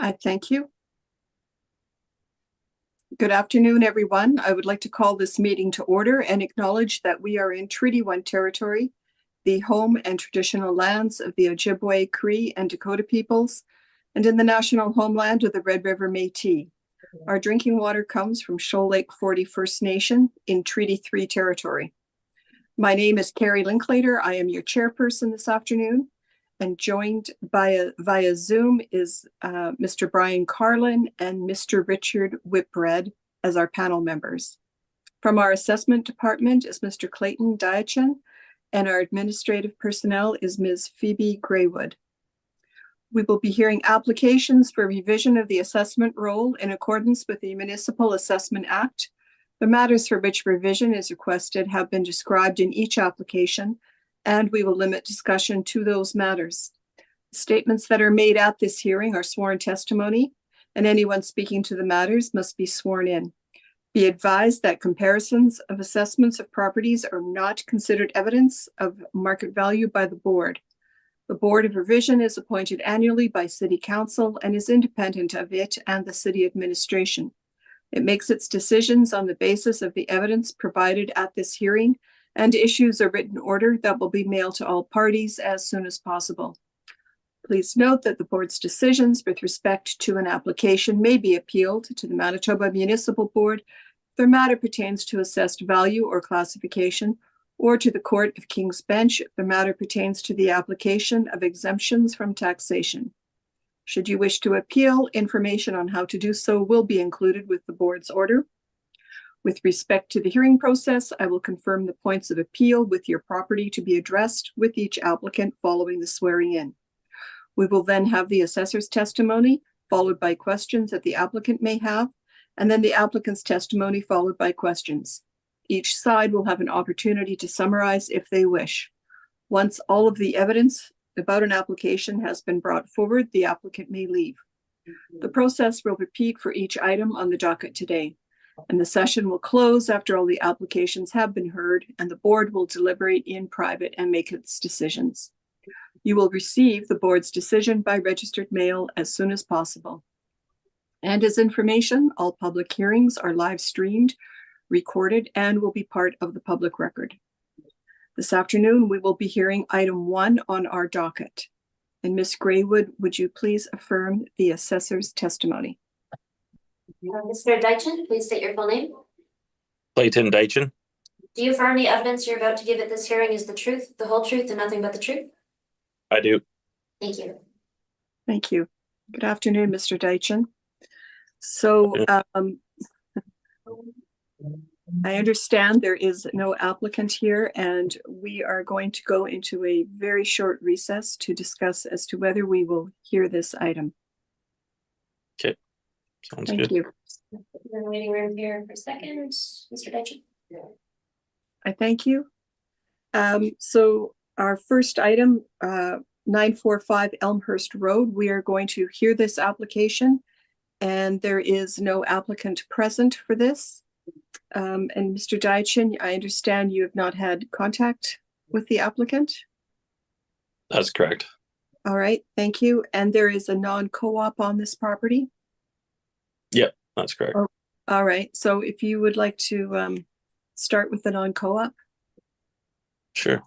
I thank you. Good afternoon, everyone. I would like to call this meeting to order and acknowledge that we are in Treaty 1 territory, the home and traditional lands of the Ojibwe, Cree, and Dakota peoples, and in the national homeland of the Red River Métis. Our drinking water comes from Shoal Lake 40 First Nation in Treaty 3 territory. My name is Carrie Linklater. I am your chairperson this afternoon, and joined via Zoom is Mr. Brian Carlin and Mr. Richard Whitbread as our panel members. From our assessment department is Mr. Clayton Diachin, and our administrative personnel is Ms. Phoebe Graywood. We will be hearing applications for revision of the assessment roll in accordance with the Municipal Assessment Act. The matters for which revision is requested have been described in each application, and we will limit discussion to those matters. Statements that are made at this hearing are sworn testimony, and anyone speaking to the matters must be sworn in. Be advised that comparisons of assessments of properties are not considered evidence of market value by the board. The Board of Revision is appointed annually by City Council and is independent of it and the City Administration. It makes its decisions on the basis of the evidence provided at this hearing and issues a written order that will be mailed to all parties as soon as possible. Please note that the board's decisions with respect to an application may be appealed to the Manitoba Municipal Board if the matter pertains to assessed value or classification, or to the Court of King's Bench if the matter pertains to the application of exemptions from taxation. Should you wish to appeal, information on how to do so will be included with the board's order. With respect to the hearing process, I will confirm the points of appeal with your property to be addressed with each applicant following the swearing in. We will then have the assessor's testimony, followed by questions that the applicant may have, and then the applicant's testimony followed by questions. Each side will have an opportunity to summarize if they wish. Once all of the evidence about an application has been brought forward, the applicant may leave. The process will repeat for each item on the docket today, and the session will close after all the applications have been heard, and the board will deliberate in private and make its decisions. You will receive the board's decision by registered mail as soon as possible. And as information, all public hearings are live streamed, recorded, and will be part of the public record. This afternoon, we will be hearing item 1 on our docket. And Ms. Graywood, would you please affirm the assessor's testimony? Mr. Diachin, please state your full name. Clayton Diachin. Do you affirm the evidence you're about to give at this hearing is the truth, the whole truth, and nothing but the truth? I do. Thank you. Thank you. Good afternoon, Mr. Diachin. So I understand there is no applicant here, and we are going to go into a very short recess to discuss as to whether we will hear this item. Okay. Sounds Thank good. you. In the waiting room here for a second, Mr. Diachin. I thank you. So our first item, 945 Elmhurst Road, we are going to hear this application, and there is no applicant present for this. And Mr. Diachin, I understand you have not had contact with the applicant? That's correct. All right, thank you. And there is a non-co-op on this property? Yep, that's correct. Oh, all right, so if you would like to start with the non-co-op. Sure.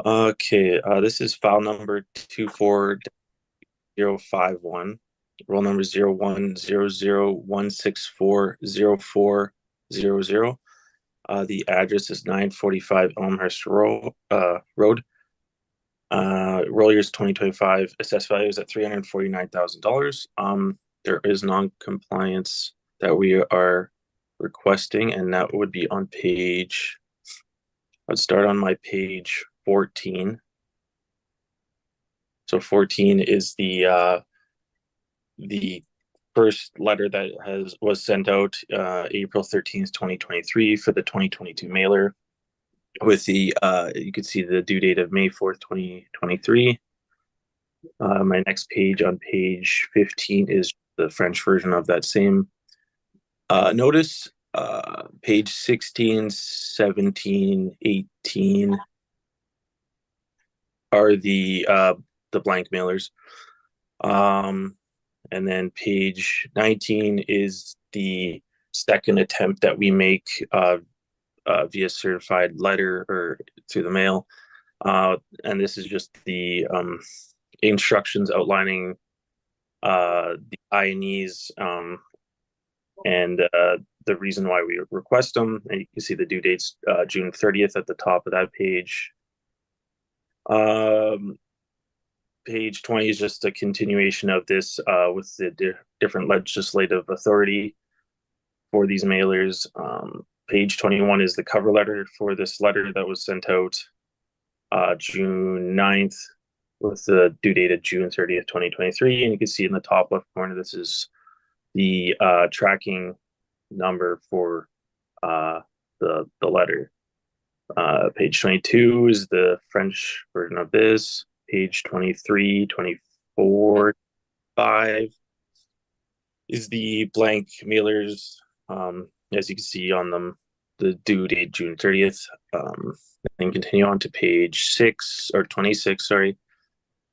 Okay, this is file number 24051. Roll number 010016404000. The address is 945 Elmhurst Road. Roll years 2025. Assessed value is at $349,000. There is non-compliance that we are requesting, and that would be on page. Let's start on my page 14. So 14 is the first letter that was sent out April 13th, 2023 for the 2022 mailer with the you could see the due date of May 4th, 2023. My next page on page 15 is the French version of that same notice. Page 16, 17, 18 are the blank mailers. And then page 19 is the second attempt that we make via certified letter or through the mail. And this is just the instructions outlining the INEs and the reason why we request them. And you can see the due date's June 30th at the top of that page. Page 20 is just a continuation of this with the different legislative authority for these mailers. Page 21 is the cover letter for this letter that was sent out June 9th with the due date of June 30th, 2023. And you can see in the top left corner, this is the tracking number for the letter. Page 22 is the French version of this. Page 23, 24, 5 is the blank mailers. As you can see on them, the due date June 30th. And continue on to page 6 or 26, sorry,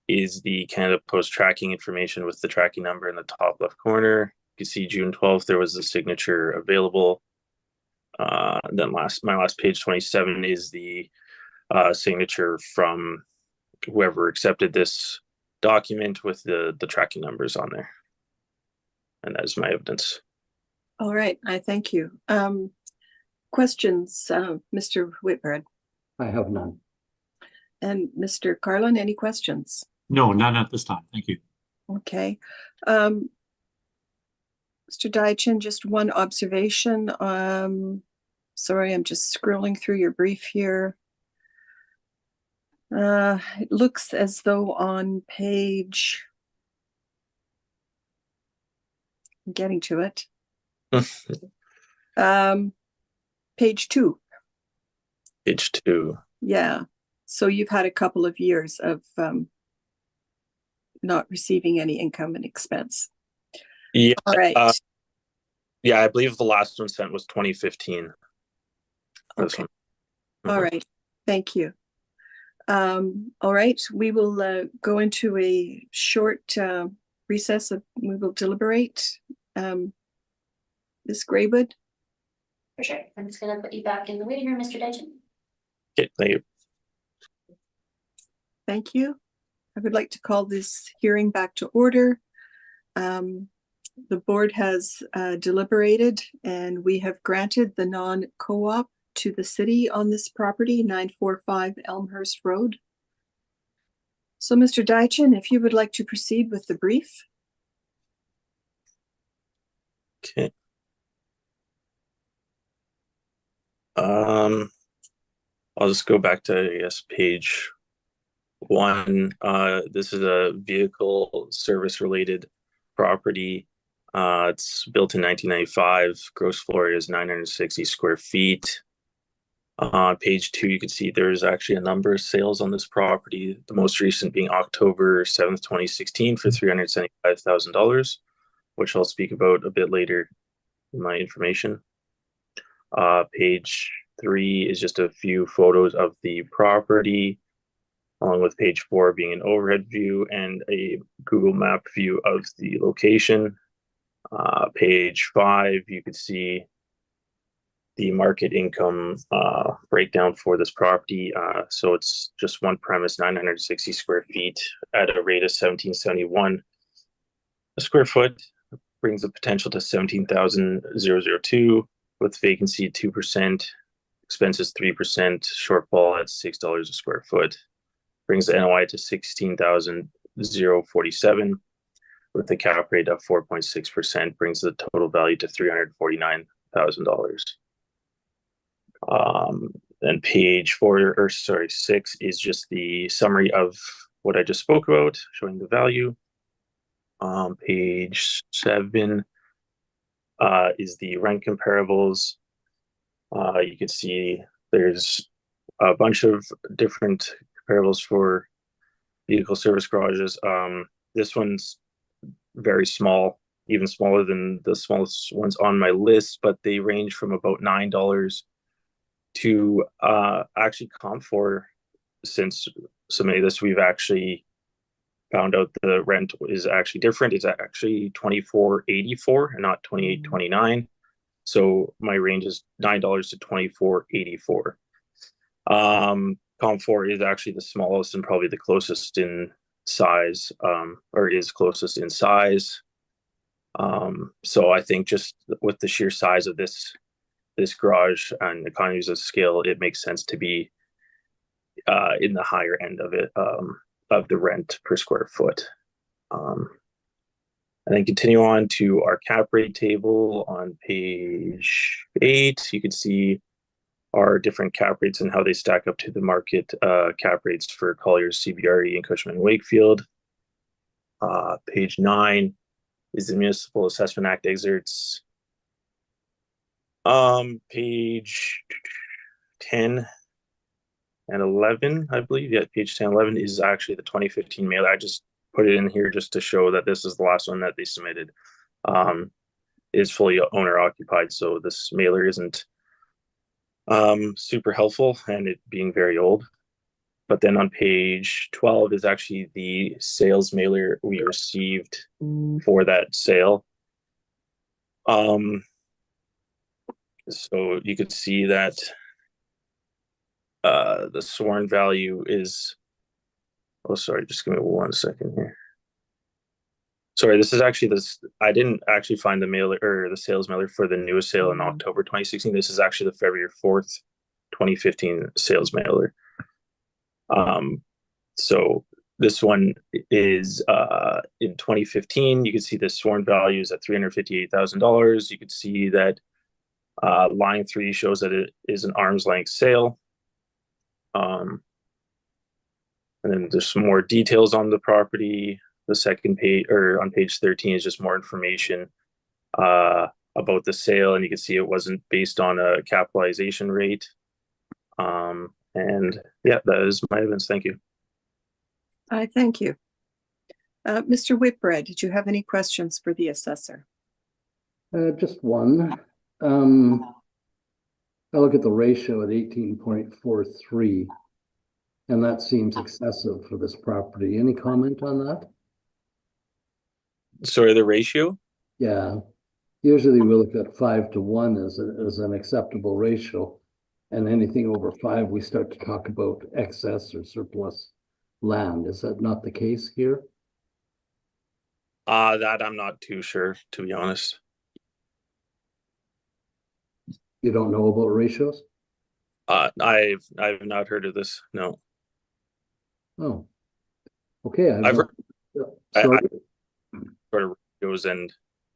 is the Canada Post tracking information with the tracking number in the top left corner. You can see June 12th, there was a signature available. Then my last page 27 is the signature from whoever accepted this document with the tracking numbers on there. And that is my evidence. All right, I thank you. Questions, Mr. Whitbread I have none. and Mr. Carlin, any questions? No, none at this time. Thank you. Okay. Mr. Dychin, just one observation. Sorry, I'm just scrolling through your brief here. It looks as though on page, I'm getting to it. Page 2. Page 2. Yeah. So you've had a couple of years of not receiving any income and expense. Yeah. All right. Yeah, I believe the last one sent was 2015. This Okay. one. All right. Thank you. All right. We will go into a short recess. We will deliberate. Ms. Graywood? For sure. I'm just gonna put you back in the waiting room, Mr. Deitch. Okay, thank you. Thank you. I would like to call this hearing back to order. The board has deliberated and we have granted the non-co-op to the city on this property, 945 Elmhurst Road. So Mr. Dychin, if you would like to proceed with the brief. Okay. I'll just go back to, I guess, page 1. This is a vehicle service related property. It's built in 1995. Gross floor area is 960 square feet. Page 2, you can see there's actually a number of sales on this property. The most recent being October 7th, 2016 for $375,000, which I'll speak about a bit later in my information. Page 3 is just a few photos of the property, along with page 4 being an overhead view and a Google map view of the location. Page 5, you can see the market income breakdown for this property. So it's just one premise, 960 square feet at a rate of $17.71 a square foot, brings the potential to $17,002 with vacancy 2%, expenses 3%, shortfall at $6 a square foot, brings the NOI to $16,047 with a cap rate of 4.6%, brings the total value to $349,000. And page 6 is just the summary of what I just spoke about, showing the value. Page 7 is the rent comparables. You can see there's a bunch of different comparables for vehicle service garages. This one's very small, even smaller than the smallest ones on my list, but they range from about $9 to actually comp for, since submitting this, we've actually found out the rent is actually different. It's actually $24.84 and not $28.29. So my range is $9 to $24.84. Com4 is actually the smallest and probably the closest in size, or is closest in size. So I think just with the sheer size of this garage and economies of scale, it makes sense to be in the higher end of it, of the rent per square foot. And then continue on to our cap rate table on page 8. You can see our different cap rates and how they stack up to the market cap rates for Colliers, CBRE, and Cushman & Wakefield. Page 9 is the Municipal Assessment Act excerpts. Page 10 and 11, I believe. Yeah, page 10 and 11 is actually the 2015 mailer. I just put it in here just to show that this is the last one that they submitted. Is fully owner occupied, so this mailer isn't super helpful, and it being very old. But then on page 12 is actually the sales mailer we received for that sale. So you could see that the sworn value is, oh, sorry, just give me 1 second here. Sorry, this is actually this. I didn't actually find the mailer or the sales mailer for the newest sale in October 2016. This is actually the February 4th, 2015 sales mailer. So this one is in 2015. You can see the sworn value is at $358,000. You can see that line 3 shows that it is an arm's length sale. And then there's some more details on the property. The second page, or on page 13, is just more information about the sale, and you can see it wasn't based on a capitalization rate. And yeah, that is my evidence. Thank you. I thank you. Mr. Whitbread, did you have any questions for the assessor? Just one. I look at the ratio at 18.43, and that seems excessive for this property. Any comment on that? Sorry, the ratio? Yeah, usually we look at 5 to 1 as an acceptable ratio, and anything over 5, we start to talk about excess or surplus land. Is that not the case here? That I'm not too sure, to be honest. You don't know about ratios? I've not heard of this. No. Oh, okay. I've heard Sorry. sort of ratios and.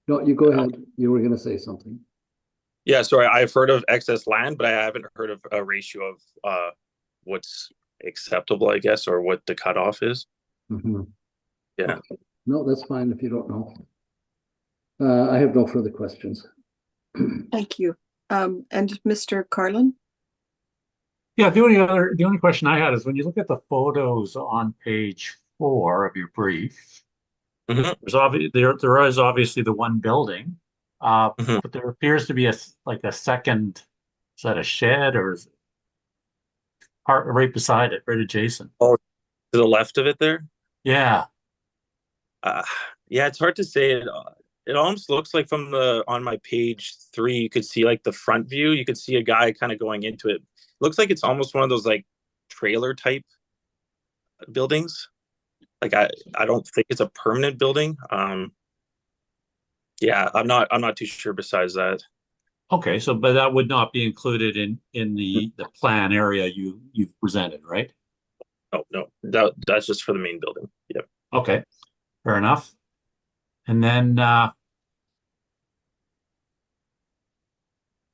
No, you go ahead. You were going to say something. Yeah, sorry. I've heard of excess land, but I haven't heard of a ratio of what's acceptable, I guess, or what the cutoff is. Mm-hmm. Yeah. Okay. No, that's fine if you don't know. I have no further questions. Thank you. And Mr. Carlin? Yeah, the only question I had is when you look at the photos on page 4 of your brief, Mhm. there is obviously the one building, Mhm. but there appears to be a second, is that a shed or is it part right beside it, right adjacent? Oh, to the left of it there? Yeah. Yeah, it's hard to say. It almost looks like from on my page 3, you could see like the front view. You could see a guy kind of going into it. Looks like it's almost one of those like trailer type buildings. Like I don't think it's a permanent building. Yeah, I'm not too sure besides that. Okay, so but that would not be included in the plan area you've presented, right? No, that's just for the main building. Yep. Okay, fair enough. And then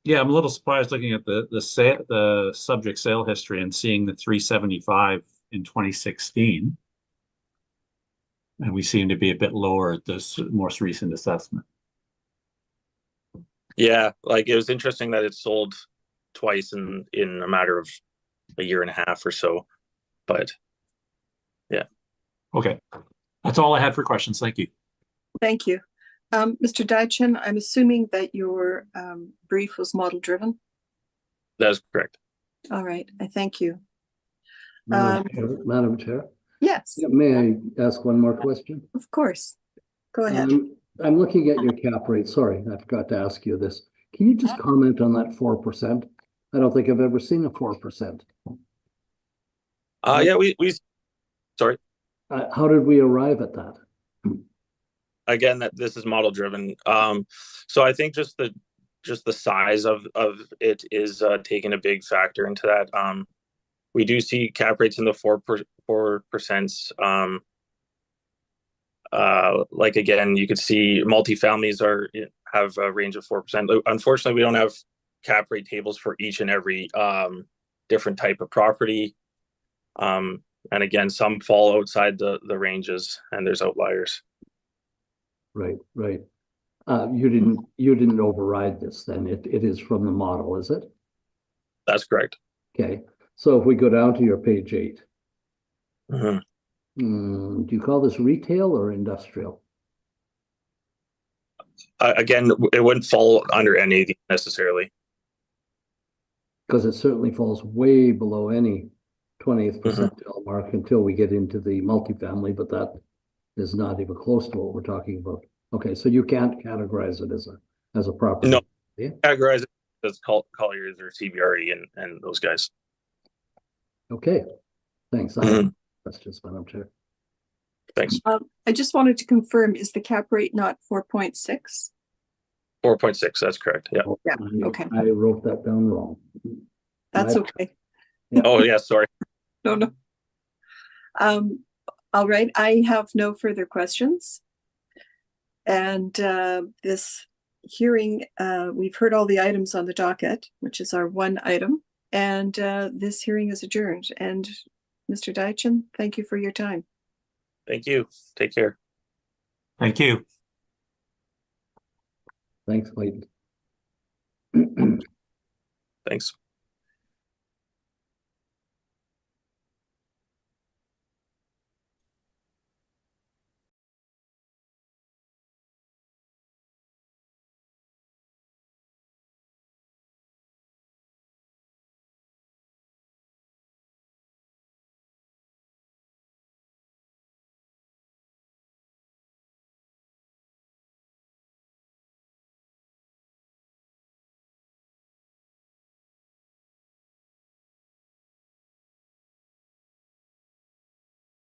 yeah, I'm a little surprised looking at the subject sale history and seeing the 375 in 2016. And we seem to be a bit lower at this most recent assessment. Yeah, like it was interesting that it sold twice in a matter of a year and a half or so. But yeah. Okay. That's all I had for questions. Thank you. Thank you. Mr. Dychin, I'm assuming that your brief was model driven. That is correct. All right, I thank you. Madam Chair, Yes, May I ask one more question? of course. Go ahead. I'm looking at your cap rate. Sorry, I forgot to ask you this. Can you just comment on that 4%? I don't think I've ever seen a 4%. Yeah, we sorry. How did we arrive at that? Again, that this is model driven. So I think just the size of it is taking a big factor into that. We do see cap rates in the 4%. Like again, you could see multifamilies have a range of 4%. Unfortunately, we don't have cap rate tables for each and every different type of property. And again, some fall outside the ranges, and there's outliers. Right, right. You didn't override this then. It is from the model, is it? That's correct. Okay. So if we go down to your page 8, Mm-hmm. do you call this retail or industrial? Again, it wouldn't fall under any of these necessarily. Because it certainly falls way below any 20th percentile mark until we get into the multifamily, but that is not even close to what we're talking about. Okay, so you can't categorize it as a property. No, Yeah. categorize it as Colliers or CBRE and those guys. Okay, thanks. I have questions, Madam Chair. Thanks. I just wanted to confirm, is the cap rate not 4.6? 4.6. That's correct. Yeah. Oh, Yeah, okay. I wrote that down wrong. That's My- okay. Oh yeah. Sorry. No. All right, I have no further questions. And this hearing, we've heard all the items on the docket, which is our one item, and this hearing is adjourned. And Mr. Deitchen, thank you for your time. Thank you. Take care. Thank you. Thanks, Clayton. Thanks.